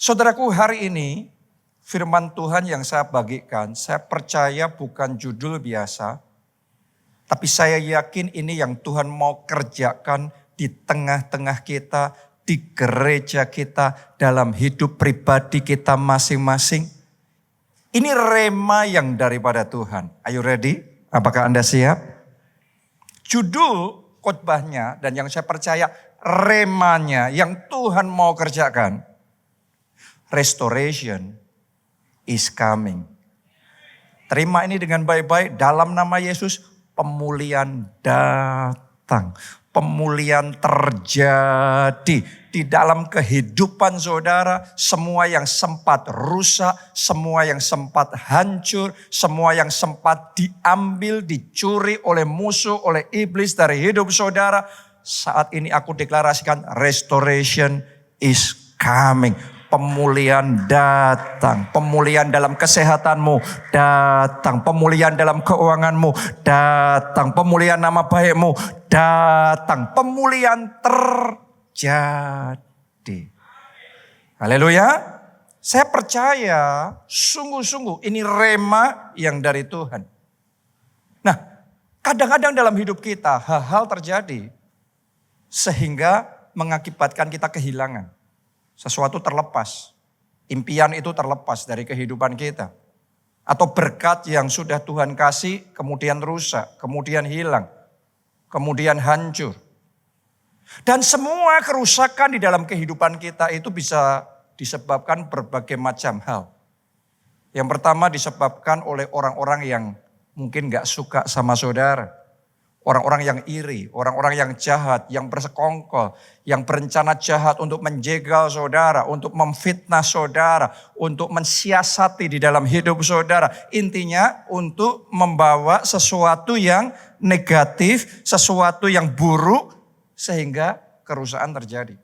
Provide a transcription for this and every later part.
Saudaraku, hari ini firman Tuhan yang saya bagikan, saya percaya bukan judul biasa, tapi saya yakin ini yang Tuhan mau kerjakan di tengah-tengah kita, di gereja kita, dalam hidup pribadi kita masing-masing. Ini rema yang daripada Tuhan. Are you ready? Apakah Anda siap? Judul khotbahnya dan yang saya percaya remanya yang Tuhan mau kerjakan. Restoration is coming. Terima ini dengan baik-baik dalam nama Yesus. Pemulihan datang. Pemulihan terjadi di dalam kehidupan saudara. Semua yang sempat rusak, semua yang sempat hancur, semua yang sempat diambil, dicuri oleh musuh, oleh iblis dari hidup saudara. Saat ini aku deklarasikan restoration is coming. Pemulihan datang, pemulihan dalam kesehatanmu datang, pemulihan dalam keuanganmu datang, pemulihan nama baikmu datang, pemulihan terjadi. Haleluya. Saya percaya sungguh-sungguh ini rema yang dari Tuhan. Nah, kadang-kadang dalam hidup kita hal-hal terjadi sehingga mengakibatkan kita kehilangan. Sesuatu terlepas, impian itu terlepas dari kehidupan kita. Atau berkat yang sudah Tuhan kasih kemudian rusak, kemudian hilang, kemudian hancur. Dan semua kerusakan di dalam kehidupan kita itu bisa disebabkan berbagai macam hal. Yang pertama disebabkan oleh orang-orang yang mungkin gak suka sama saudara. Orang-orang yang iri, orang-orang yang jahat, yang bersekongkol, yang berencana jahat untuk menjegal saudara, untuk memfitnah saudara, untuk mensiasati di dalam hidup saudara. Intinya untuk membawa sesuatu yang negatif, sesuatu yang buruk, sehingga kerusakan terjadi.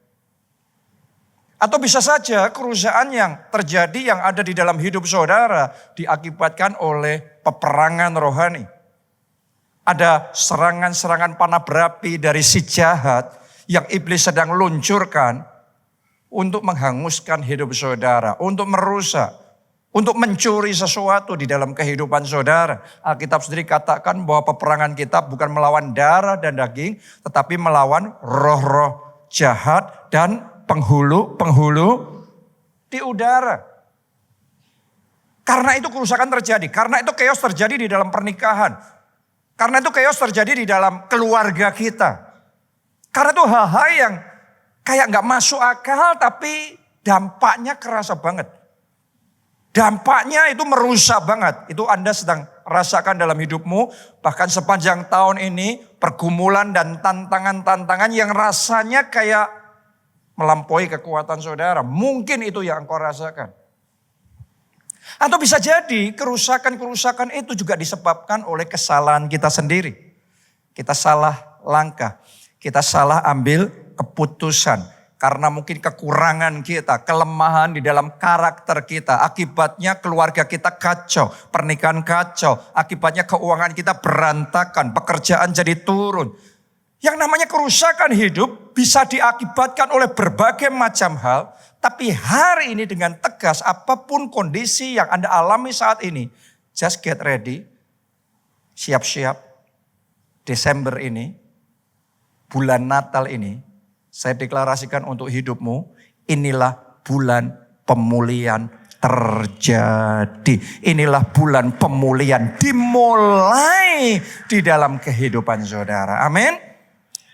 Atau bisa saja kerusakan yang terjadi yang ada di dalam hidup saudara diakibatkan oleh peperangan rohani. Ada serangan-serangan panah berapi dari si jahat yang iblis sedang luncurkan untuk menghanguskan hidup saudara, untuk merusak, untuk mencuri sesuatu di dalam kehidupan saudara. Alkitab sendiri katakan bahwa peperangan kita bukan melawan darah dan daging, tetapi melawan roh-roh jahat dan penghulu di udara. Karena itu kerusakan terjadi, karena itu chaos terjadi di dalam pernikahan. Karena itu chaos terjadi di dalam keluarga kita. Karena itu hal-hal yang kayak gak masuk akal tapi dampaknya kerasa banget. Dampaknya itu merusak banget. Itu Anda sedang rasakan dalam hidupmu. Bahkan sepanjang tahun ini pergumulan dan tantangan-tantangan yang rasanya kayak melampaui kekuatan saudara. Mungkin itu yang engkau rasakan. Atau bisa jadi kerusakan-kerusakan itu juga disebabkan oleh kesalahan kita sendiri. Kita salah langkah, kita salah ambil keputusan. Karena mungkin kekurangan kita, kelemahan di dalam karakter kita. Akibatnya keluarga kita kacau, pernikahan kacau. Akibatnya keuangan kita berantakan, pekerjaan jadi turun. Yang namanya kerusakan hidup bisa diakibatkan oleh berbagai macam hal. Tapi hari ini dengan tegas apapun kondisi yang Anda alami saat ini. Just get ready. Siap-siap. Desember ini. Bulan Natal ini. Saya deklarasikan untuk hidupmu. Inilah bulan pemulihan terjadi. Inilah bulan pemulihan dimulai di dalam kehidupan saudara. Amin.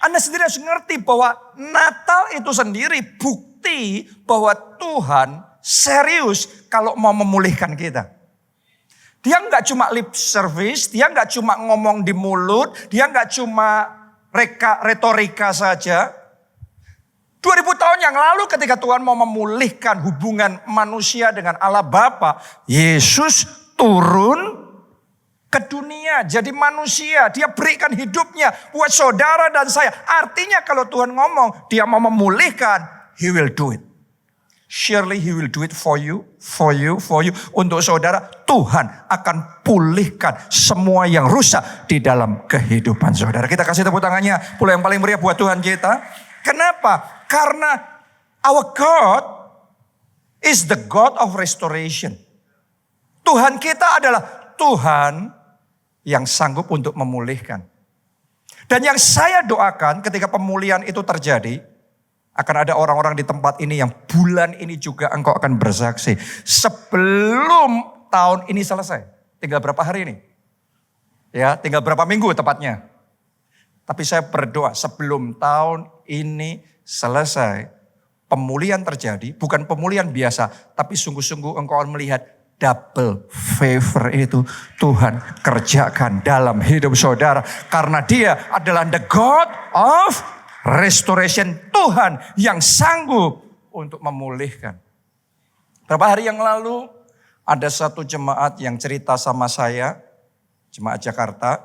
Anda sendiri harus mengerti bahwa Natal itu sendiri bukti bahwa Tuhan serius kalau mau memulihkan kita. Dia nggak cuma lip service, dia nggak cuma ngomong di mulut, dia nggak cuma retorika saja. 2000 tahun yang lalu ketika Tuhan mau memulihkan hubungan manusia dengan Allah Bapa, Yesus turun ke dunia jadi manusia. Dia berikan hidupnya buat saudara dan saya. Artinya kalau Tuhan ngomong dia mau memulihkan, He will do it. Surely He will do it for you, for you, for you. Untuk saudara, Tuhan akan pulihkan semua yang rusak di dalam kehidupan saudara. Kita kasih tepuk tangannya pula yang paling meriah buat Tuhan kita. Kenapa? Karena our God is the God of restoration. Tuhan kita adalah Tuhan yang sanggup untuk memulihkan. Dan yang saya doakan ketika pemulihan itu terjadi, akan ada orang-orang di tempat ini yang bulan ini juga engkau akan bersaksi. Sebelum tahun ini selesai. Tinggal berapa hari ini? Ya, tinggal berapa minggu tepatnya. Tapi saya berdoa sebelum tahun ini selesai, pemulihan terjadi, bukan pemulihan biasa, tapi sungguh-sungguh engkau akan melihat double favor itu Tuhan kerjakan dalam hidup saudara. Karena dia adalah the God of restoration. Tuhan yang sanggup untuk memulihkan. Beberapa hari yang lalu ada satu jemaat yang cerita sama saya, jemaat Jakarta.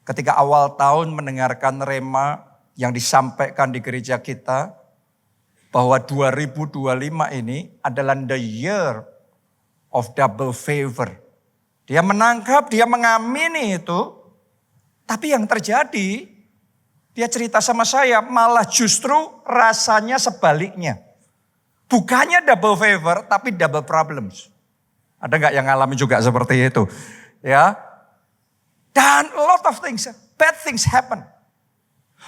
Ketika awal tahun mendengarkan rema yang disampaikan di gereja kita, bahwa 2025 ini adalah the year of double favor. Dia menangkap, dia mengamini itu. Tapi yang terjadi, dia cerita sama saya, malah justru rasanya sebaliknya. Bukannya double favor, tapi double problems. Ada gak yang ngalamin juga seperti itu? Ya. Dan a lot of things, bad things happen.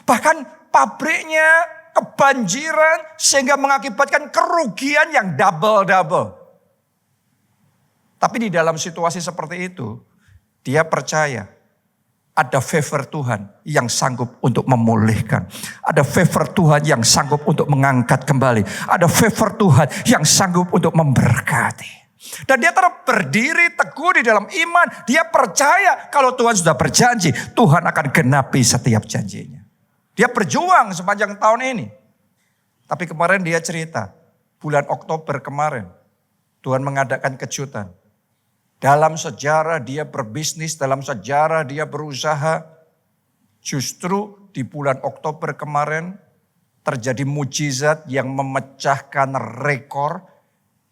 Bahkan pabriknya kebanjiran sehingga mengakibatkan kerugian yang double-double. Tapi di dalam situasi seperti itu, dia percaya ada favor Tuhan yang sanggup untuk memulihkan. Ada favor Tuhan yang sanggup untuk mengangkat kembali. Ada favor Tuhan yang sanggup untuk memberkati. Dan dia tetap berdiri teguh di dalam iman. Dia percaya kalau Tuhan sudah berjanji, Tuhan akan genapi setiap janjinya. Dia berjuang sepanjang tahun ini. Tapi kemarin dia cerita, bulan Oktober kemarin, Tuhan mengadakan kejutan. Dalam sejarah dia berbisnis, dalam sejarah dia berusaha. Justru di bulan Oktober kemarin terjadi mujizat yang memecahkan rekor.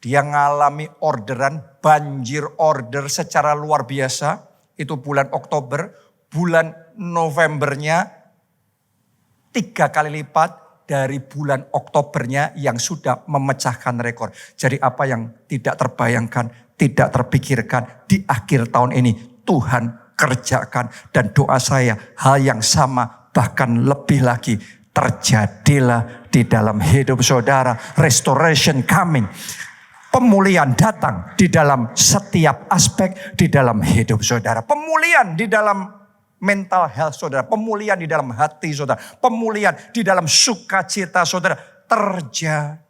Dia ngalami orderan, banjir order secara luar biasa. Itu bulan Oktober, bulan Novembernya 3 kali lipat dari bulan Oktobernya yang sudah memecahkan rekor. Jadi apa yang tidak terbayangkan, tidak terpikirkan di akhir tahun ini Tuhan kerjakan. Dan doa saya hal yang sama bahkan lebih lagi terjadilah di dalam hidup saudara. Restoration coming. Pemulihan datang di dalam setiap aspek di dalam hidup saudara. Pemulihan di dalam mental health saudara. Pemulihan di dalam hati saudara. Pemulihan di dalam sukacita saudara. Terjadi.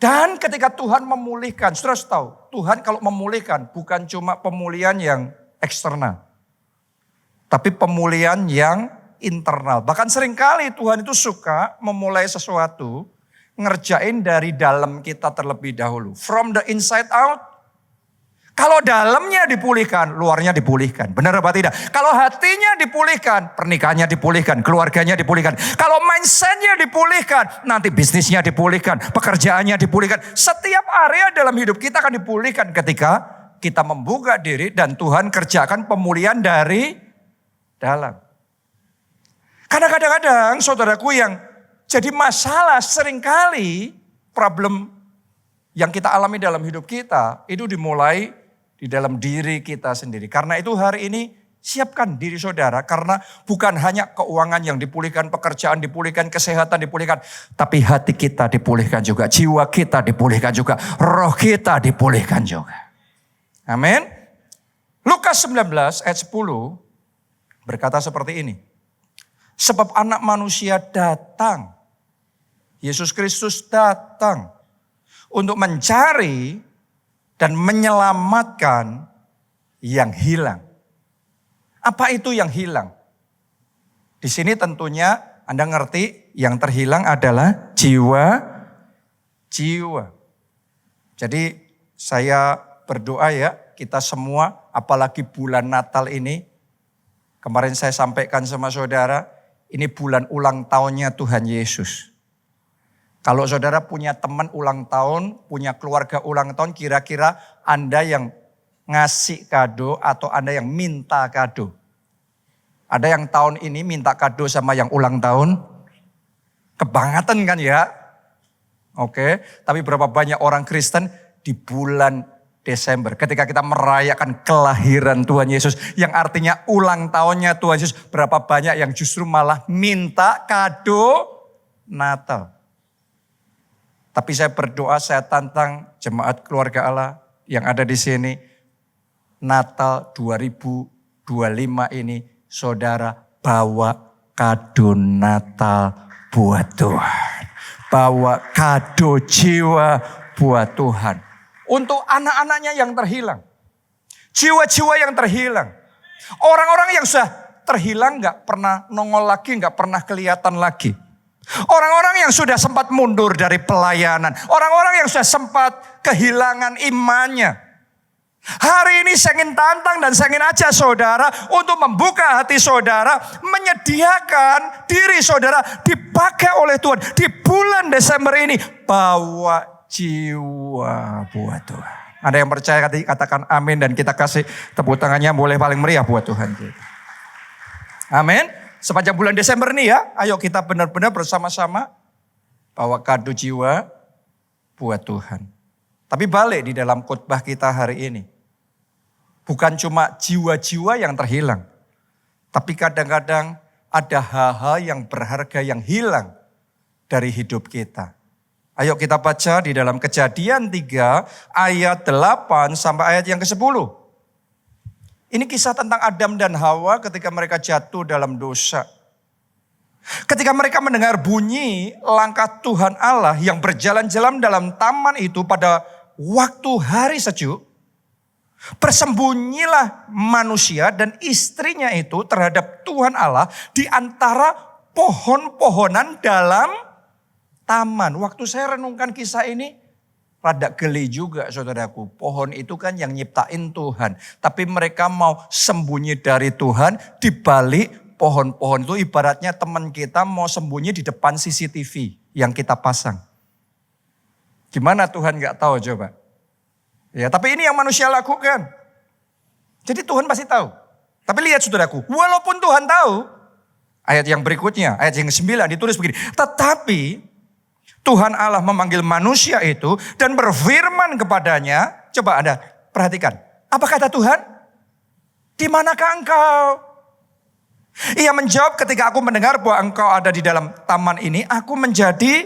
Dan ketika Tuhan memulihkan, saudara tahu, Tuhan kalau memulihkan bukan cuma pemulihan yang eksternal. Tapi pemulihan yang internal. Bahkan seringkali Tuhan itu suka memulai sesuatu, ngerjain dari dalam kita terlebih dahulu. From the inside out. Kalau dalamnya dipulihkan, luarnya dipulihkan. Benar apa tidak? Kalau hatinya dipulihkan, pernikahannya dipulihkan, keluarganya dipulihkan. Kalau mindsetnya dipulihkan, nanti bisnisnya dipulihkan, pekerjaannya dipulihkan. Setiap area dalam hidup kita akan dipulihkan ketika kita membuka diri dan Tuhan kerjakan pemulihan dari dalam. Karena kadang-kadang saudaraku yang jadi masalah seringkali problem yang kita alami dalam hidup kita itu dimulai di dalam diri kita sendiri. Karena itu hari ini siapkan diri saudara. Karena bukan hanya keuangan yang dipulihkan, pekerjaan dipulihkan, kesehatan dipulihkan. Tapi hati kita dipulihkan juga. Jiwa kita dipulihkan juga. Roh kita dipulihkan juga. Amin. Lukas 19 ayat 10 berkata seperti ini. Sebab anak manusia datang. Yesus Kristus datang untuk mencari dan menyelamatkan yang hilang. Apa itu yang hilang? Di sini tentunya Anda ngerti yang terhilang adalah jiwa. Jadi saya berdoa ya kita semua apalagi bulan Natal ini. Kemarin saya sampaikan sama saudara ini bulan ulang tahunnya Tuhan Yesus. Kalau saudara punya teman ulang tahun, punya keluarga ulang tahun, kira-kira Anda yang ngasih kado atau Anda yang minta kado? Ada yang tahun ini minta kado sama yang ulang tahun? Kebangetan kan ya? Oke, tapi berapa banyak orang Kristen di bulan Desember ketika kita merayakan kelahiran Tuhan Yesus yang artinya ulang tahunnya Tuhan Yesus, berapa banyak yang justru malah minta kado Natal. Tapi saya berdoa, saya tantang jemaat keluarga Allah yang ada di sini, Natal 2025 ini saudara bawa kado Natal buat Tuhan. Bawa kado jiwa buat Tuhan. Untuk anak-anaknya yang terhilang. Jiwa-jiwa yang terhilang. Orang-orang yang sudah terhilang gak pernah nongol lagi, gak pernah kelihatan lagi. Orang-orang yang sudah sempat mundur dari pelayanan. Orang-orang yang sudah sempat kehilangan imannya. Hari ini saya ingin tantang dan saya ingin ajak saudara untuk membuka hati saudara, menyediakan diri saudara dipakai oleh Tuhan di bulan Desember ini. Bawa jiwa buat Tuhan. Ada yang percaya katakan amin dan kita kasih tepuk tangannya boleh paling meriah buat Tuhan kita. Amin. Sepanjang bulan Desember ini ya, ayo kita benar-benar bersama-sama bawa kado jiwa buat Tuhan. Tapi balik di dalam khotbah kita hari ini. Bukan cuma jiwa-jiwa yang terhilang. Tapi kadang-kadang ada hal-hal yang berharga yang hilang dari hidup kita. Ayo kita baca di dalam Kejadian 3 ayat 8 sampai ayat yang ke-10. Ini kisah tentang Adam dan Hawa ketika mereka jatuh dalam dosa. Ketika mereka mendengar bunyi langkah Tuhan Allah yang berjalan-jalan dalam taman itu pada waktu hari sejuk. Bersembunyilah manusia dan istrinya itu terhadap Tuhan Allah di antara pohon-pohonan dalam taman. Waktu saya renungkan kisah ini, rada geli juga saudaraku. Pohon itu kan yang nyiptain Tuhan. Tapi mereka mau sembunyi dari Tuhan di balik pohon-pohon itu. Ibaratnya teman kita mau sembunyi di depan CCTV yang kita pasang. Gimana Tuhan gak tahu coba? Ya, tapi ini yang manusia lakukan. Jadi Tuhan pasti tahu. Tapi lihat saudaraku, walaupun Tuhan tahu, ayat yang berikutnya, ayat yang ke-9 ditulis begini. Tetapi Tuhan Allah memanggil manusia itu dan berfirman kepadanya. Coba Anda perhatikan. Apa kata Tuhan? Di manakah engkau? Ia menjawab, ketika aku mendengar bahwa engkau ada di dalam taman ini, aku menjadi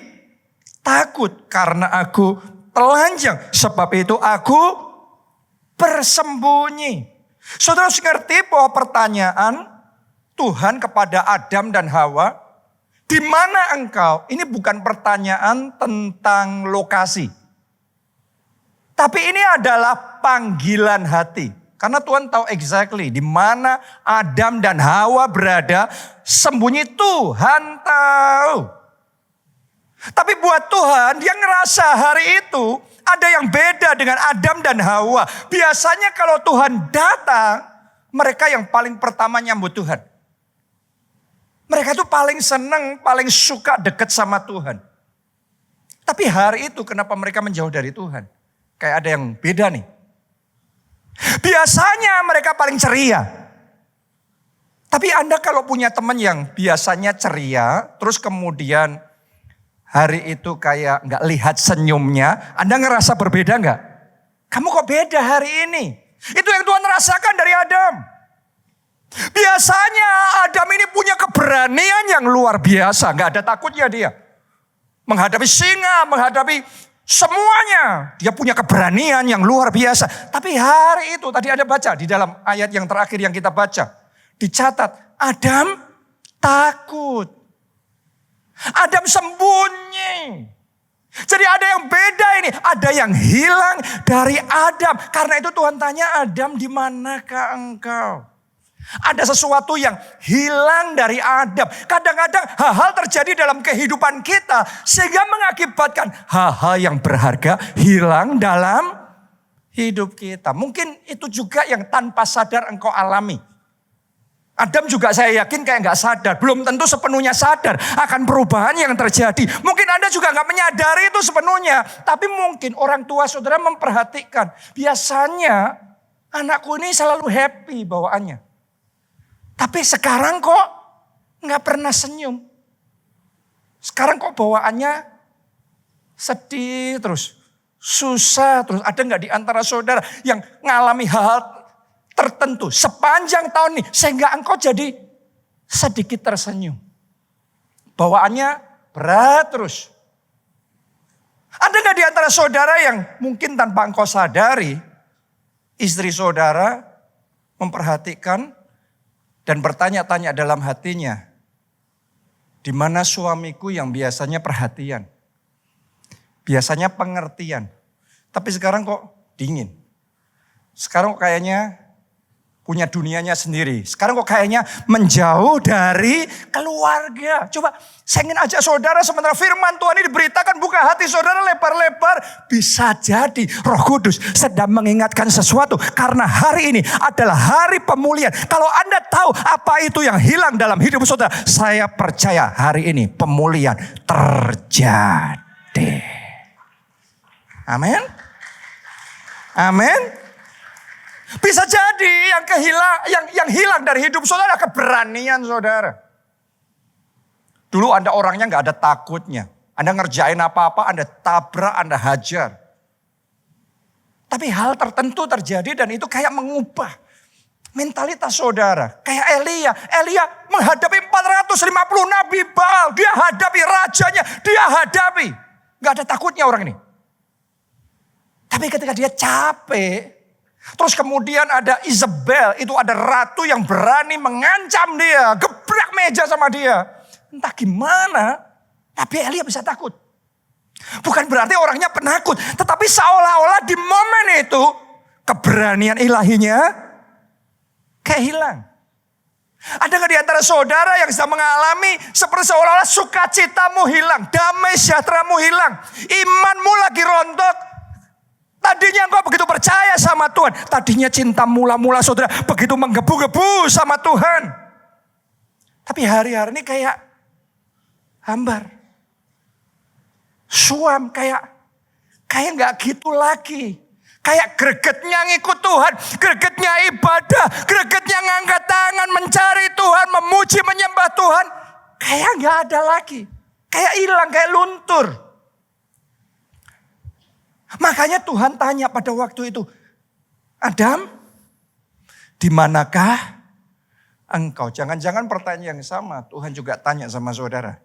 takut karena aku telanjang, sebab itu aku bersembunyi. Saudara harus ngerti bahwa pertanyaan Tuhan kepada Adam dan Hawa, di mana engkau? Ini bukan pertanyaan tentang lokasi. Tapi ini adalah panggilan hati. Karena Tuhan tahu exactly di mana Adam dan Hawa berada, sembunyi Tuhan tahu. Tapi buat Tuhan, dia ngerasa hari itu ada yang beda dengan Adam dan Hawa. Biasanya kalau Tuhan datang, mereka yang paling pertama nyambut Tuhan. Mereka tuh paling senang, paling suka dekat sama Tuhan. Tapi hari itu kenapa mereka menjauh dari Tuhan? Kayak ada yang beda nih. Biasanya mereka paling ceria. Tapi Anda kalau punya teman yang biasanya ceria, terus kemudian hari itu kayak gak lihat senyumnya, Anda ngerasa berbeda gak? Kamu kok beda hari ini? Itu yang Tuhan rasakan dari Adam. Biasanya Adam ini punya keberanian yang luar biasa. Gak ada takutnya dia. Menghadapi singa, menghadapi semuanya. Dia punya keberanian yang luar biasa. Tapi hari itu tadi Anda baca di dalam ayat yang terakhir yang kita baca. Dicatat, Adam takut. Adam sembunyi. Jadi ada yang beda ini. Ada yang hilang dari Adam. Karena itu Tuhan tanya, Adam di manakah engkau? Ada sesuatu yang hilang dari Adam. Kadang-kadang hal-hal terjadi dalam kehidupan kita. Sehingga mengakibatkan hal-hal yang berharga hilang dalam hidup kita. Mungkin itu juga yang tanpa sadar engkau alami. Adam juga saya yakin kayak gak sadar. Belum tentu sepenuhnya sadar akan perubahan yang terjadi. Mungkin Anda juga gak menyadari itu sepenuhnya. Tapi mungkin orang tua saudara memperhatikan. Biasanya anakku ini selalu happy bawaannya. Tapi sekarang kok gak pernah senyum. Sekarang kok bawaannya sedih terus, susah terus. Ada nggak di antara saudara yang ngalami hal tertentu sepanjang tahun ini sehingga engkau jadi sedikit tersenyum? Bawaannya berat terus. Ada nggak di antara saudara yang mungkin tanpa engkau sadari, istri saudara memperhatikan dan bertanya-tanya dalam hatinya, di mana suamiku yang biasanya perhatian, biasanya pengertian, tapi sekarang kok dingin. Sekarang kok kayaknya punya dunianya sendiri. Sekarang kok kayaknya menjauh dari keluarga. Coba saya ingin ajak saudara sementara firman Tuhan ini diberitakan, buka hati saudara lebar-lebar. Bisa jadi Roh Kudus sedang mengingatkan sesuatu. Karena hari ini adalah hari pemulihan. Kalau Anda tahu apa itu yang hilang dalam hidup saudara, saya percaya hari ini pemulihan terjadi. Amin. Amin. Bisa jadi yang hilang dari hidup saudara keberanian saudara. Dulu Anda orangnya nggak ada takutnya. Anda ngerjain apa-apa, Anda tabrak, Anda hajar. Tapi hal tertentu terjadi dan itu kayak mengubah mentalitas saudara. Kayak Elia menghadapi 450 nabi Baal. Dia hadapi rajanya, dia hadapi. Nggak ada takutnya orang ini. Tapi ketika dia capek, terus kemudian ada Isabel, itu ada ratu yang berani mengancam dia, gebrak meja sama dia. Entah gimana, tapi Elia bisa takut. Bukan berarti orangnya penakut, tetapi seolah-olah di momen itu keberanian ilahinya kayak hilang. Ada nggak di antara saudara yang sedang mengalami seperti seolah-olah sukacitamu hilang, damai sejahteramu hilang, imanmu lagi rontok? Tadinya engkau begitu percaya sama Tuhan. Tadinya cinta mula-mula saudara begitu menggebu-gebu sama Tuhan. Tapi hari-hari ini kayak hambar. Suam kayak gak gitu lagi. Kayak gregetnya ngikut Tuhan. Gregetnya ibadah. Gregetnya ngangkat tangan mencari Tuhan. Memuji menyembah Tuhan. Kayak gak ada lagi. Kayak hilang, kayak luntur. Makanya Tuhan tanya pada waktu itu, Adam, di manakah engkau? Jangan-jangan pertanyaan yang sama Tuhan juga tanya sama saudara.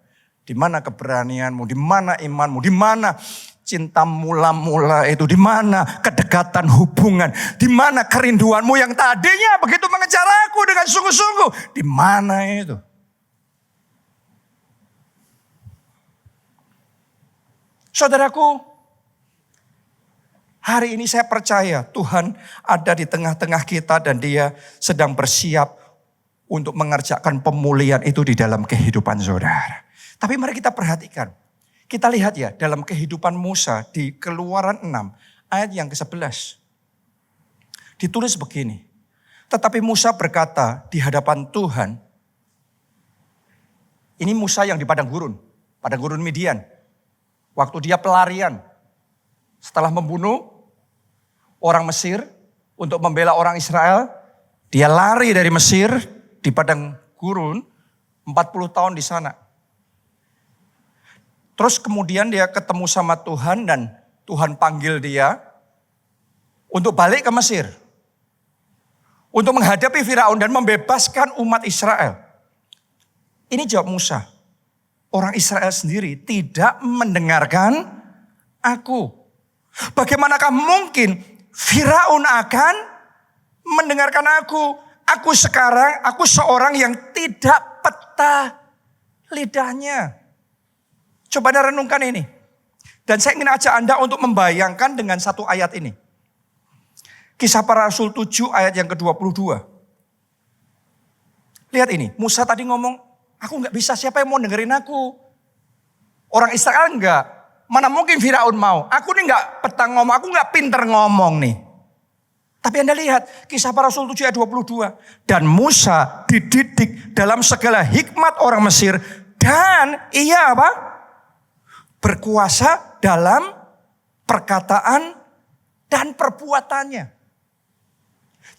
Di mana keberanianmu, di mana imanmu, di mana cinta mula-mula itu, di mana kedekatan hubungan, di mana kerinduanmu yang tadinya begitu mengejar aku dengan sungguh-sungguh, di mana itu? Saudaraku, hari ini saya percaya Tuhan ada di tengah-tengah kita dan Dia sedang bersiap untuk mengerjakan pemulihan itu di dalam kehidupan saudara. Tapi mari kita perhatikan. Kita lihat ya dalam kehidupan Musa di Keluaran 6 ayat yang ke-11. Ditulis begini. Tetapi Musa berkata di hadapan Tuhan. Ini Musa yang di padang gurun Midian. Waktu dia pelarian. Setelah membunuh orang Mesir untuk membela orang Israel, dia lari dari Mesir di padang gurun 40 tahun di sana. Terus kemudian dia ketemu sama Tuhan dan Tuhan panggil dia untuk balik ke Mesir. Untuk menghadapi Firaun dan membebaskan umat Israel. Ini jawab Musa. Orang Israel sendiri tidak mendengarkan aku. Bagaimanakah mungkin Firaun akan mendengarkan aku? Aku seorang yang tidak peta lidahnya. Coba Anda renungkan ini. Dan saya ingin ajak Anda untuk membayangkan dengan satu ayat ini. Kisah Para Rasul 7 ayat yang ke-22. Lihat ini, Musa tadi ngomong, aku gak bisa, siapa yang mau dengerin aku? Orang Israel enggak. Mana mungkin Firaun mau. Aku nih gak petang ngomong, aku gak pinter ngomong nih. Tapi Anda lihat, Kisah Para Rasul 7 ayat 22. Dan Musa dididik dalam segala hikmat orang Mesir. Dan ia apa? Berkuasa dalam perkataan dan perbuatannya.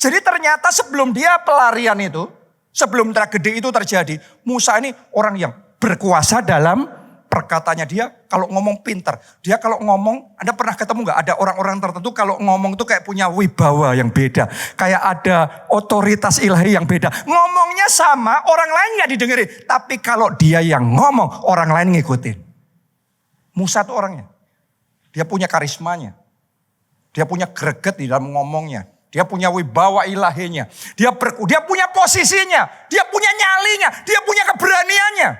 Jadi ternyata sebelum dia pelarian itu, sebelum tragedi itu terjadi, Musa ini orang yang berkuasa dalam perkataannya dia kalau ngomong pintar. Dia kalau ngomong, Anda pernah ketemu gak ada orang-orang tertentu kalau ngomong tuh kayak punya wibawa yang beda. Kayak ada otoritas ilahi yang beda. Ngomongnya sama, orang lain gak didengerin. Tapi kalau dia yang ngomong, orang lain ngikutin. Musa tuh orangnya. Dia punya karismanya. Dia punya greget di dalam ngomongnya. Dia punya wibawa ilahinya. Dia punya posisinya. Dia punya nyalinya. Dia punya keberaniannya.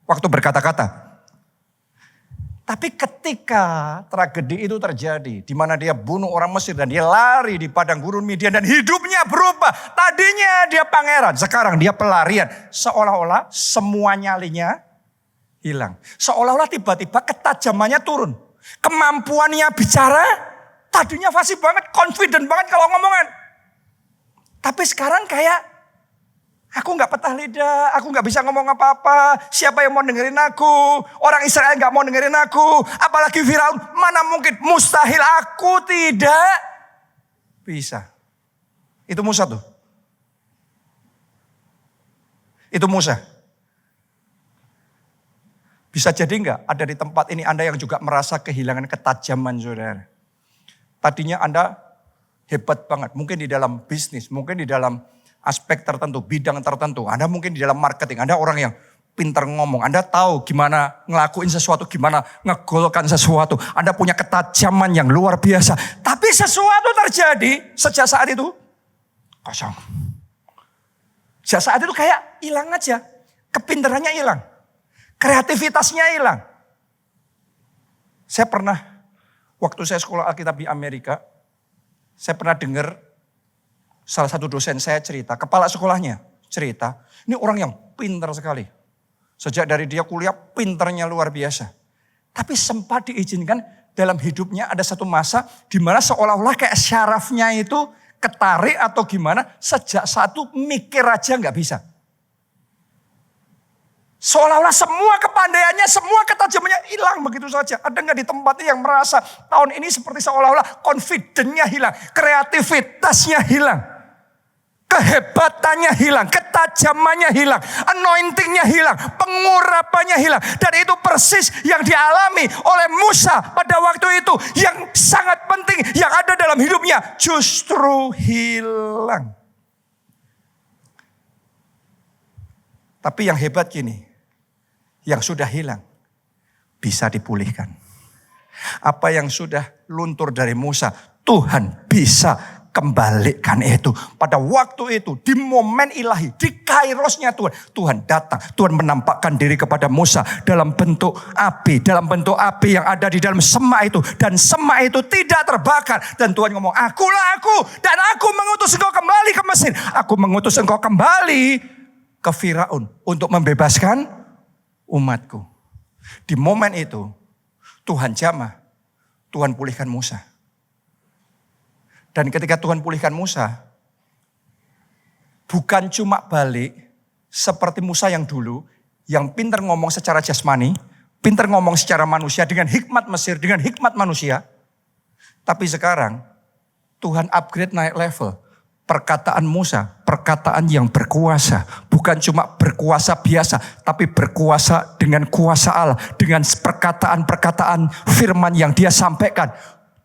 Waktu berkata-kata. Tapi ketika tragedi itu terjadi. Di mana dia bunuh orang Mesir. Dan dia lari di padang gurun Midian. Dan hidupnya berubah. Tadinya dia pangeran. Sekarang dia pelarian. Seolah-olah semua nyalinya hilang. Seolah-olah tiba-tiba ketajamannya turun. Kemampuannya bicara. Tadinya fasih banget, confident banget kalau ngomongan. Tapi sekarang kayak, aku gak petah lidah, aku gak bisa ngomong apa-apa. Siapa yang mau dengerin aku? Orang Israel gak mau dengerin aku. Apalagi Firaun, mana mungkin, mustahil aku tidak bisa. Itu Musa tuh. Itu Musa. Bisa jadi gak ada di tempat ini Anda yang juga merasa kehilangan ketajaman saudara. Tadinya Anda hebat banget, mungkin di dalam bisnis, mungkin di dalam aspek tertentu, bidang tertentu. Anda mungkin di dalam marketing, Anda orang yang pintar ngomong. Anda tahu gimana ngelakuin sesuatu, gimana ngegolkan sesuatu. Anda punya ketajaman yang luar biasa. Tapi sesuatu terjadi sejak saat itu, kosong. Sejak saat itu kayak hilang aja. Kepintarannya hilang. Kreativitasnya hilang. Saya pernah waktu saya sekolah Alkitab di Amerika, saya pernah dengar salah satu dosen saya cerita, kepala sekolahnya cerita, ini orang yang pintar sekali. Sejak dari dia kuliah, pintarnya luar biasa. Tapi sempat diizinkan dalam hidupnya ada satu masa di mana seolah-olah kayak syarafnya itu ketarik atau gimana, sejak saat itu mikir aja nggak bisa. Seolah-olah semua kepandaiannya, semua ketajamannya hilang begitu saja. Ada nggak di tempat ini yang merasa tahun ini seperti seolah-olah confidence-nya hilang, kreativitasnya hilang, kehebatannya hilang, ketajamannya hilang, anointing-nya hilang, pengurapannya hilang. Dan itu persis yang dialami oleh Musa pada waktu itu. Yang sangat penting yang ada dalam hidupnya justru hilang. Tapi yang hebat gini, yang sudah hilang bisa dipulihkan. Apa yang sudah luntur dari Musa, Tuhan bisa kembalikan itu. Pada waktu itu, di momen ilahi, di kairosnya Tuhan. Tuhan datang, Tuhan menampakkan diri kepada Musa dalam bentuk api. Dalam bentuk api yang ada di dalam semak itu. Dan semak itu tidak terbakar. Dan Tuhan ngomong, akulah aku. Dan aku mengutus engkau kembali ke Mesir. Aku mengutus engkau kembali ke Firaun untuk membebaskan umatku. Di momen itu Tuhan jamah, Tuhan pulihkan Musa. Dan ketika Tuhan pulihkan Musa, bukan cuma balik seperti Musa yang dulu, yang pintar ngomong secara jasmani, pintar ngomong secara manusia dengan hikmat Mesir, dengan hikmat manusia. Tapi sekarang Tuhan upgrade naik level. Perkataan Musa, perkataan yang berkuasa. Bukan cuma berkuasa biasa, tapi berkuasa dengan kuasa Allah. Dengan perkataan-perkataan firman yang dia sampaikan.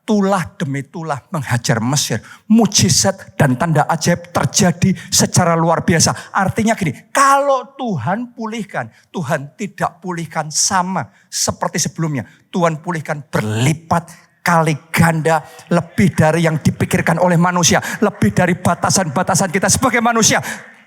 Tulah demi tulah menghajar Mesir. Mujizat dan tanda ajaib terjadi secara luar biasa. Artinya gini, kalau Tuhan pulihkan, Tuhan tidak pulihkan sama seperti sebelumnya. Tuhan pulihkan berlipat kali ganda, lebih dari yang dipikirkan oleh manusia, lebih dari batasan-batasan kita sebagai manusia.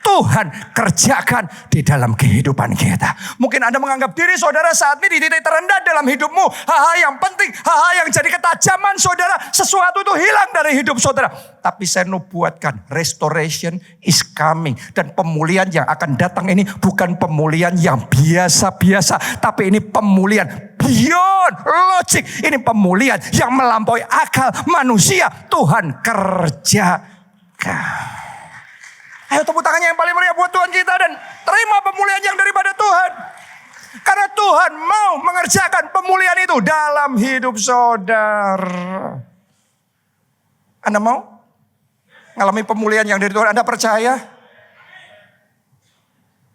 Tuhan kerjakan di dalam kehidupan kita. Mungkin Anda menganggap diri saudara saat ini di titik terendah dalam hidupmu. Hal-hal yang penting, hal-hal yang jadi ketajaman saudara, sesuatu itu hilang dari hidup saudara. Tapi saya nubuatkan, restoration is coming. Dan pemulihan yang akan datang ini bukan pemulihan yang biasa-biasa, tapi ini pemulihan beyond logic. Ini pemulihan yang melampaui akal manusia. Tuhan kerjakan. Ayo tepuk tangannya yang paling meriah buat Tuhan kita dan terima pemulihan yang daripada Tuhan. Karena Tuhan mau mengerjakan pemulihan itu dalam hidup saudara. Anda mau ngalami pemulihan yang dari Tuhan? Anda percaya?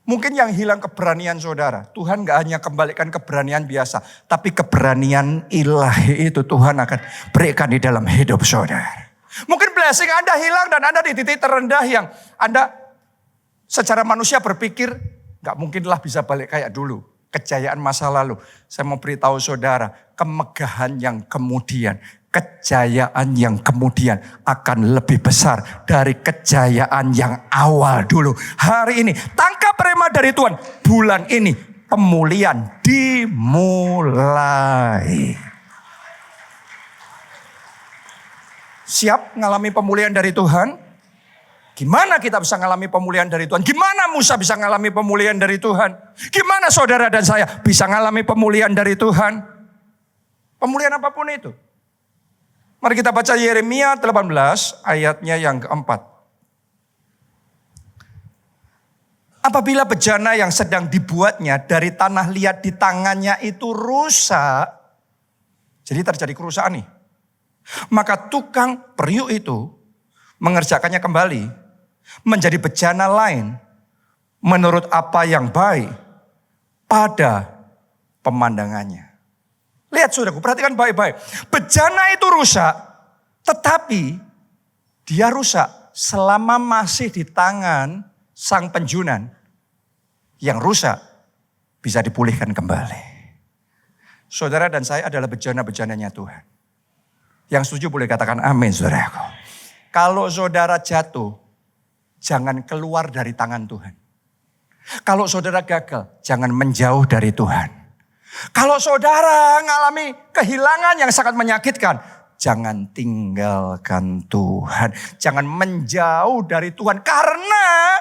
Mungkin yang hilang keberanian saudara. Tuhan gak hanya kembalikan keberanian biasa. Tapi keberanian ilahi itu Tuhan akan berikan di dalam hidup saudara. Mungkin blessing Anda hilang dan Anda di titik terendah yang Anda secara manusia berpikir gak mungkinlah bisa balik kayak dulu. Kejayaan masa lalu. Saya mau beritahu saudara, kemegahan yang kemudian, kejayaan yang kemudian akan lebih besar dari kejayaan yang awal dulu. Hari ini, tangkap rema dari Tuhan. Bulan ini, pemulihan dimulai. Siap ngalami pemulihan dari Tuhan? Gimana kita bisa ngalami pemulihan dari Tuhan? Gimana Musa bisa ngalami pemulihan dari Tuhan? Gimana saudara dan saya bisa ngalami pemulihan dari Tuhan? Pemulihan apapun itu. Mari kita baca Yeremia 18 ayatnya yang keempat. Apabila bejana yang sedang dibuatnya dari tanah liat di tangannya itu rusak. Jadi terjadi kerusakan nih. Maka tukang periuk itu mengerjakannya kembali menjadi bejana lain menurut apa yang baik pada pemandangannya. Lihat saudaraku, perhatikan baik-baik. Bejana itu rusak, tetapi dia rusak selama masih di tangan sang penjunan. Yang rusak bisa dipulihkan kembali. Saudara dan saya adalah bejana-bejananya Tuhan. Yang setuju boleh katakan amin saudaraku. Kalau saudara jatuh, jangan keluar dari tangan Tuhan. Kalau saudara gagal, jangan menjauh dari Tuhan. Kalau saudara mengalami kehilangan yang sangat menyakitkan, jangan tinggalkan Tuhan. Jangan menjauh dari Tuhan. Karena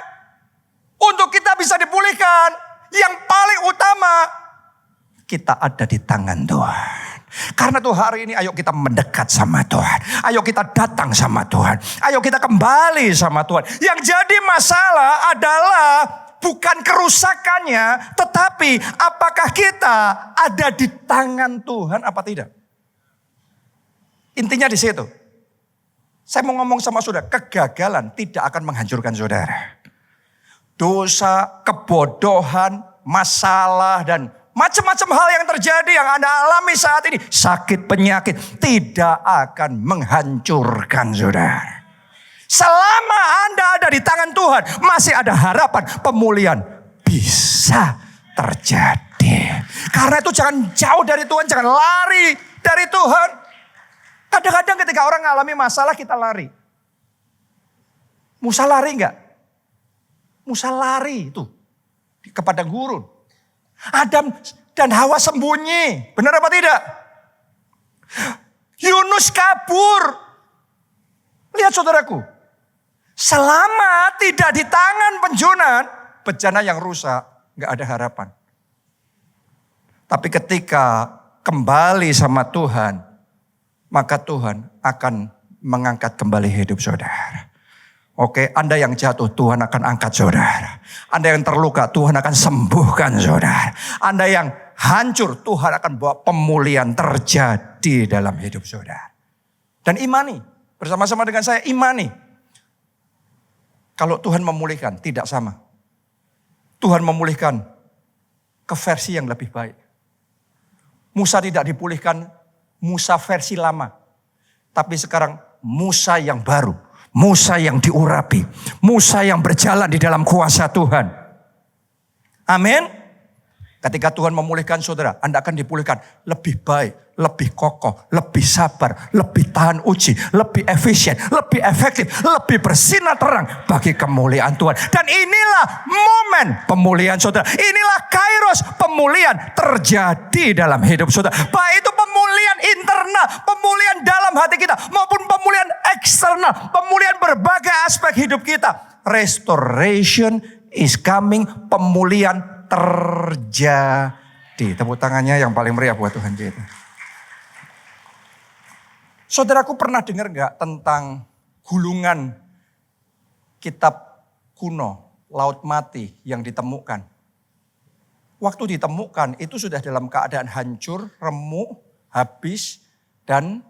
untuk kita bisa dipulihkan, yang paling utama, kita ada di tangan Tuhan. Karena tuh hari ini ayo kita mendekat sama Tuhan. Ayo kita datang sama Tuhan. Ayo kita kembali sama Tuhan. Yang jadi masalah adalah bukan kerusakannya, tetapi apakah kita ada di tangan Tuhan apa tidak? Intinya di situ. Saya mau ngomong sama saudara, kegagalan tidak akan menghancurkan saudara. Dosa, kebodohan, masalah dan macam-macam hal yang terjadi yang Anda alami saat ini. Sakit, penyakit tidak akan menghancurkan saudara. Selama Anda ada di tangan Tuhan, masih ada harapan pemulihan bisa terjadi. Karena itu jangan jauh dari Tuhan, jangan lari dari Tuhan. Kadang-kadang ketika orang mengalami masalah kita lari. Musa lari enggak? Musa lari itu ke padang gurun. Adam dan Hawa sembunyi. Benar apa tidak? Yunus kabur. Lihat saudaraku. Selama tidak di tangan penjunan, bejana yang rusak, gak ada harapan. Tapi ketika kembali sama Tuhan, maka Tuhan akan mengangkat kembali hidup saudara. Oke, Anda yang jatuh, Tuhan akan angkat saudara. Anda yang terluka, Tuhan akan sembuhkan saudara. Anda yang hancur, Tuhan akan bawa pemulihan terjadi dalam hidup saudara. Dan imani, bersama-sama dengan saya imani. Kalau Tuhan memulihkan, tidak sama. Tuhan memulihkan ke versi yang lebih baik. Musa tidak dipulihkan Musa versi lama. Tapi sekarang Musa yang baru. Musa yang diurapi. Musa yang berjalan di dalam kuasa Tuhan. Amin. Ketika Tuhan memulihkan saudara, Anda akan dipulihkan lebih baik, lebih kokoh, lebih sabar, lebih tahan uji, lebih efisien, lebih efektif, lebih bersinar terang bagi kemuliaan Tuhan. Dan inilah momen pemulihan saudara. Inilah kairos pemulihan terjadi dalam hidup saudara. Baik itu pemulihan internal, pemulihan dalam hati kita, maupun pemulihan eksternal, pemulihan berbagai aspek hidup kita. Restoration is coming, pemulihan terjadi. Tepuk tangannya yang paling meriah buat Tuhan kita. Saudaraku pernah dengar gak tentang gulungan kitab kuno, Laut Mati yang ditemukan? Waktu ditemukan itu sudah dalam keadaan hancur, remuk, habis, dan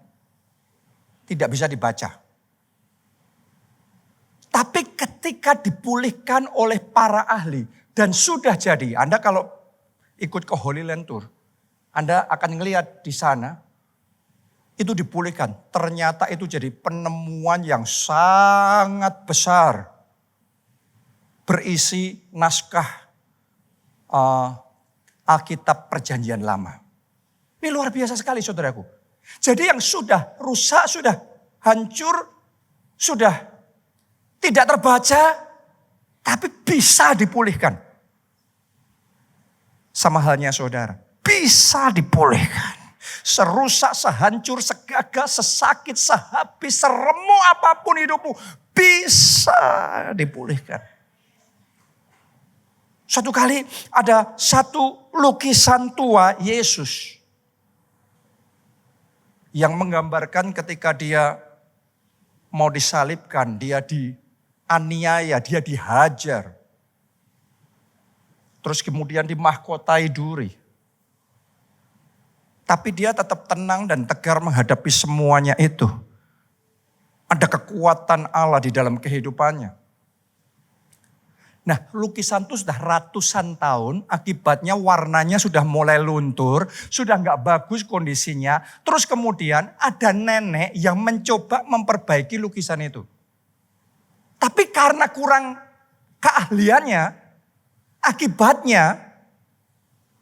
tidak bisa dibaca. Tapi ketika dipulihkan oleh para ahli Dan sudah jadi, Anda kalau ikut ke Holy Land Tour, Anda akan melihat di sana, itu dipulihkan. Ternyata itu jadi penemuan yang sangat besar. Berisi naskah Alkitab Perjanjian Lama. Ini luar biasa sekali saudaraku. Jadi yang sudah rusak, sudah hancur, sudah tidak terbaca, tapi bisa dipulihkan. Sama halnya saudara, bisa dipulihkan. Serusak, sehancur, segagal, sesakit, sehabis, seremuk apapun hidupmu, bisa dipulihkan. Suatu kali ada satu lukisan tua Yesus yang menggambarkan ketika dia mau disalibkan, dia dianiaya, dia dihajar. Terus kemudian dimahkotai duri. Tapi dia tetap tenang dan tegar menghadapi semuanya itu. Ada kekuatan Allah di dalam kehidupannya. Nah, lukisan itu sudah ratusan tahun, akibatnya warnanya sudah mulai luntur, sudah nggak bagus kondisinya. Terus kemudian ada nenek yang mencoba memperbaiki lukisan itu. Tapi karena kurang keahliannya, akibatnya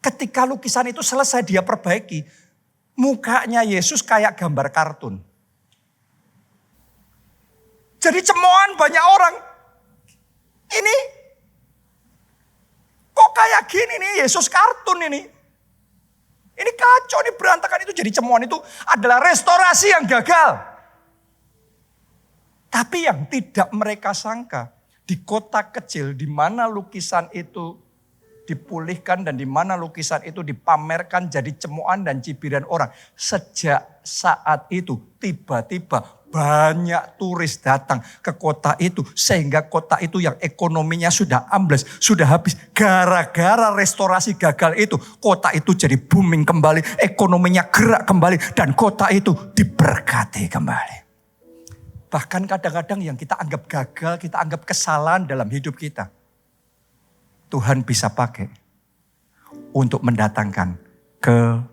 ketika lukisan itu selesai dia perbaiki, mukanya Yesus kayak gambar kartun. Jadi cemoohan banyak orang. Ini kok kayak gini nih Yesus kartun ini. Ini kacau, ini berantakan. Itu jadi cemoohan itu adalah restorasi yang gagal. Tapi yang tidak mereka sangka, di kota kecil di mana lukisan itu dipulihkan dan di mana lukisan itu dipamerkan jadi cemoohan dan cibiran orang. Sejak saat itu tiba-tiba banyak turis datang ke kota itu. Sehingga kota itu yang ekonominya sudah ambles, sudah habis. Gara-gara restorasi gagal itu, kota itu jadi booming kembali. Ekonominya gerak kembali dan kota itu diberkati kembali. Bahkan kadang-kadang yang kita anggap gagal, kita anggap kesalahan dalam hidup kita, Tuhan bisa pakai untuk mendatangkan kebaikan.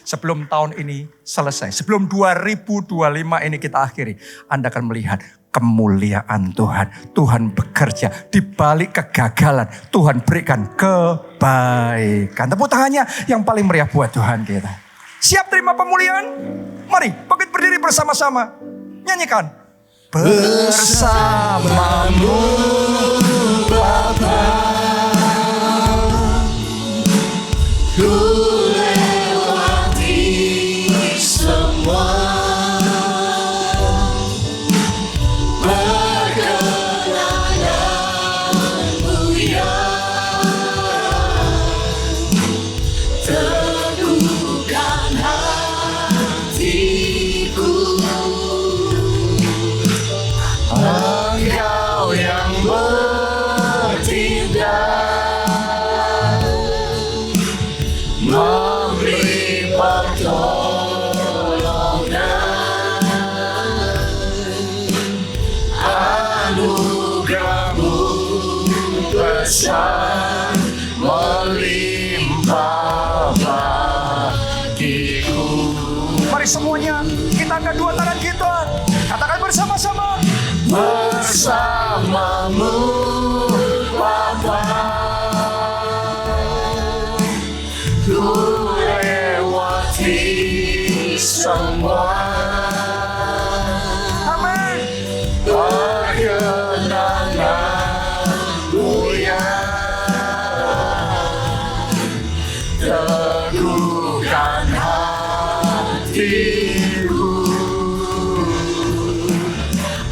Sebelum tahun ini selesai, sebelum 2025 ini kita akhiri, Anda akan melihat kemuliaan Tuhan. Tuhan bekerja di balik kegagalan. Tuhan berikan kebaikan. Tepuk tangannya yang paling meriah buat Tuhan kita. Siap terima pemulihan? Mari bangkit berdiri bersama-sama. Nyanyikan. Bersamamu Bapa, ku lewati semua perkenananmu yang teguhkan hatiku. Engkau yang bertindak, memberi pertolongan, anugerah-Mu besar melimpah bagiku. Mari semuanya kita angkat dua tangan kita, katakan bersama-sama. Bersamamu Bapa, ku lewati semua. Amin. Perkenangan-Mu yang teguhkan hatiku.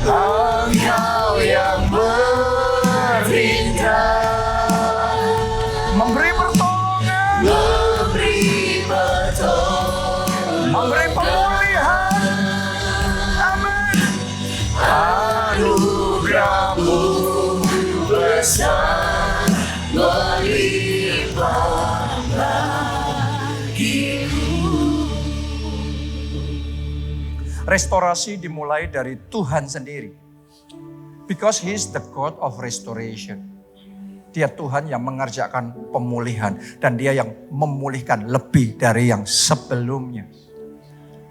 Engkau yang bertindak, memberi pertolongan, memberi pemulihan. Amin. Anugerah-Mu besar melimpah bagiku. Restorasi dimulai dari Tuhan sendiri. Because He is the God of restoration. Dia Tuhan yang mengerjakan pemulihan. Dan dia yang memulihkan lebih dari yang sebelumnya.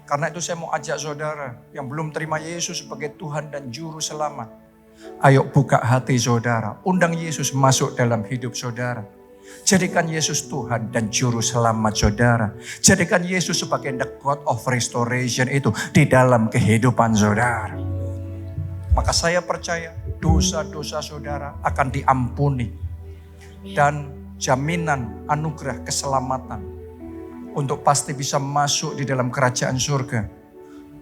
Karena itu saya mau ajak saudara yang belum terima Yesus sebagai Tuhan dan Juru Selamat. Ayo buka hati saudara. Undang Yesus masuk dalam hidup saudara. Jadikan Yesus Tuhan dan Juru Selamat saudara. Jadikan Yesus sebagai the God of Restoration itu di dalam kehidupan saudara. Maka saya percaya dosa-dosa saudara akan diampuni. Dan jaminan anugerah keselamatan untuk pasti bisa masuk di dalam kerajaan surga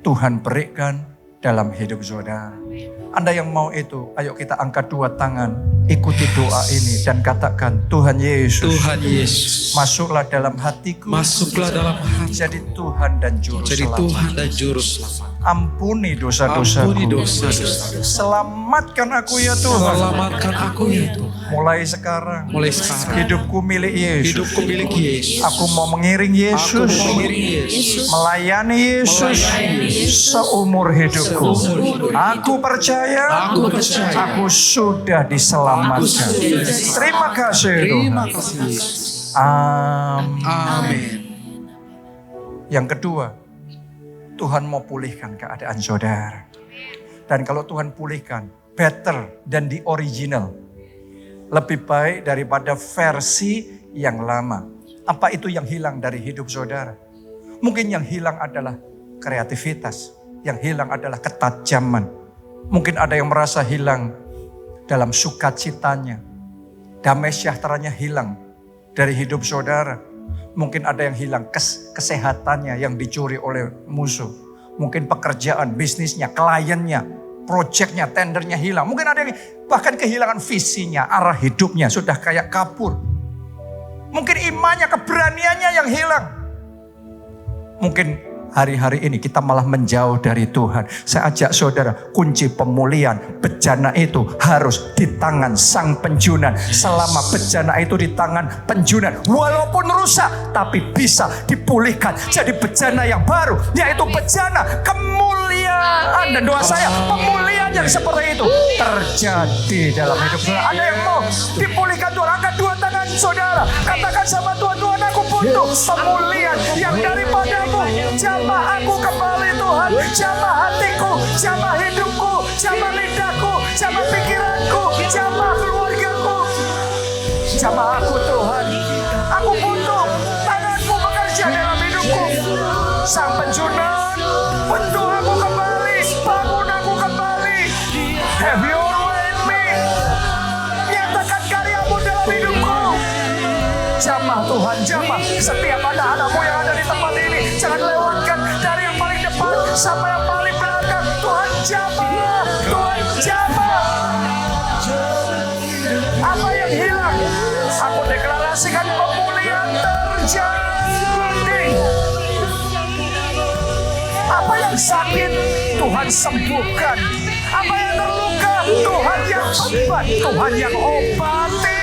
Tuhan berikan dalam hidup saudara. Anda yang mau itu, ayo kita angkat dua tangan, ikuti doa ini dan katakan, Tuhan Yesus, Tuhan Yesus, masuklah dalam hatiku, masuklah dalam hati, jadi Tuhan dan Juru jadi Selamat. Tuhan dan Juru Selamat. Ampuni dosa-dosaku. Ampuni dosa-dosa. Selamatkan aku ya Tuhan. Selamatkan aku ya Tuhan. Mulai sekarang, Mulai sekarang, hidupku milik Yesus. hidupku milik Yesus. Aku mau mengiring Yesus, Aku mau mengiring Yesus. melayani Yesus seumur hidupku. Aku percaya, aku sudah diselamatkan. Terima kasih Terima Tuhan. kasih Yesus. Amin. Yang kedua, Tuhan mau pulihkan keadaan saudara. Dan kalau Tuhan pulihkan, better than the original. Lebih baik daripada versi yang lama. Apa itu yang hilang dari hidup saudara? Mungkin yang hilang adalah kreativitas. Yang hilang adalah ketajaman. Mungkin ada yang merasa hilang dalam sukacitanya. Damai sejahteranya hilang dari hidup saudara. Mungkin ada yang hilang kesehatannya yang dicuri oleh musuh. Mungkin pekerjaan, bisnisnya, kliennya, proyeknya, tendernya hilang. Mungkin ada yang bahkan kehilangan visinya, arah hidupnya sudah kayak kabur. Mungkin imannya, keberaniannya yang hilang. Mungkin hari-hari ini kita malah menjauh dari Tuhan. Saya ajak saudara, kunci pemulihan bejana itu harus di tangan sang penjunan. Selama bejana itu di tangan penjunan, walaupun rusak, tapi bisa dipulihkan jadi bejana yang baru, yaitu bejana kemuliaan. Dan doa saya, pemulihan yang seperti itu terjadi dalam hidup saudara. Ada yang mau dipulihkan Tuhan? Angkat dua tangan saudara, katakan sama Tuhan, Tuhan aku butuh pemulihan yang daripadamu. Jamah aku kembali Tuhan, jamah hatiku, jamah hidupku, jamah lidahku, jamah pikiranku, jamah keluargaku, jamah aku Tuhan. Aku butuh tanganmu bekerja dalam hidupku. Sang penjunan, bentuk aku kembali, bangun aku kembali. Have your way in me. Nyatakan karyamu dalam hidupku. Jamah Tuhan, jamah setiap anak-anakmu yang ada di tempat ini. Jangan lewatkan dari yang paling depan sampai yang paling belakang. Tuhan jamah, Tuhan jamah. Apa yang hilang? Aku deklarasikan pemulihan terjadi. Apa yang sakit, Tuhan sembuhkan. Apa yang terluka, Tuhan yang obat, Tuhan yang obati.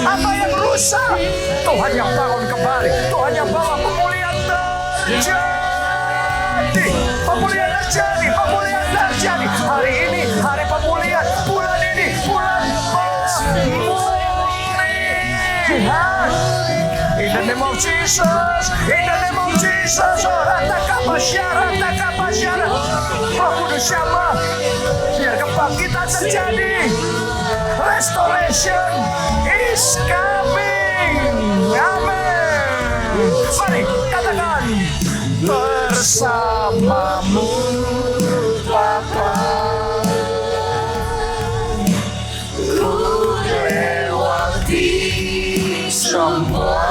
Apa yang rusak, Tuhan yang bangun kembali. Tuhan yang bawa pemulihan terjadi. Pemulihan terjadi, pemulihan terjadi. Hari ini, hari pemulihan. Bulan ini, bulan pemulihan. In the name of Jesus, in the name of Jesus. Roh Kudus jamah, biar kebangkitan terjadi. Restoration is coming. Amin. Mari katakan, bersamamu Bapa, ku lewati semua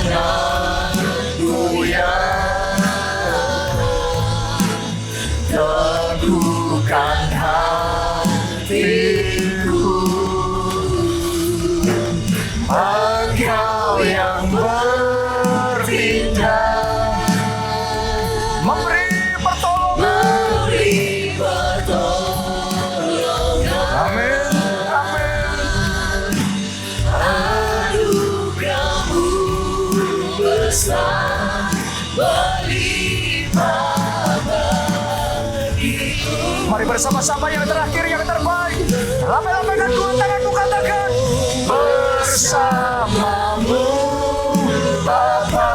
perkenanganmu yang teguhkan hatiku. Engkau yang bertindak, memberi pertolongan. Amin, amin. Anugerahmu besar berlimpah bagiku. Mari bersama-sama yang terakhir, yang terbaik. Lambaikan dua tanganku, katakan bersamamu Bapa.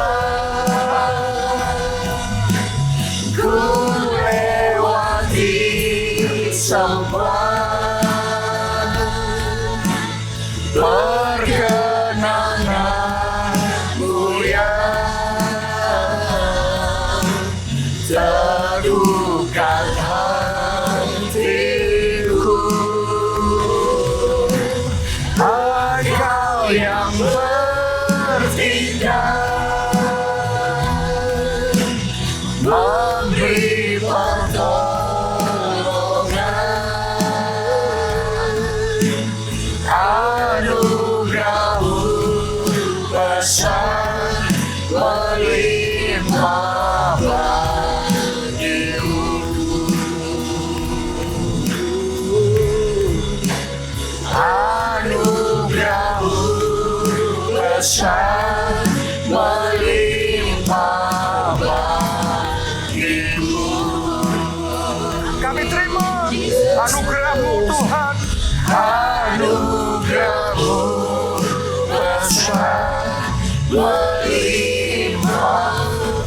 Ku lewati semua perkenananmu yang teguhkan hatiku. Engkau yang bertindak memberi pertolongan, anugerah-Mu besar melimpah bagiku. Anugerah-Mu besar melimpah bagiku. Kami terima anugerah-Mu Tuhan. Anugerah-Mu besar melimpah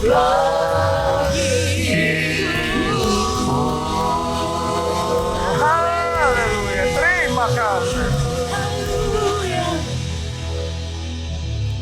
bagiku. Haleluya, terima kasih.